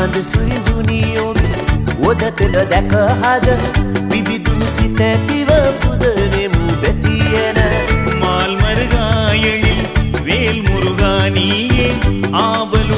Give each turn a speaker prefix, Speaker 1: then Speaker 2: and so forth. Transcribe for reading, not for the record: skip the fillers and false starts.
Speaker 1: හඳ සුරිඳුනියොමි ඔදතට දැක හද විවිදුණු සිත ඇතිව පුදනෙමු බැතියන
Speaker 2: மால் மருகாயழில் வேல் முருகானியே ஆவல்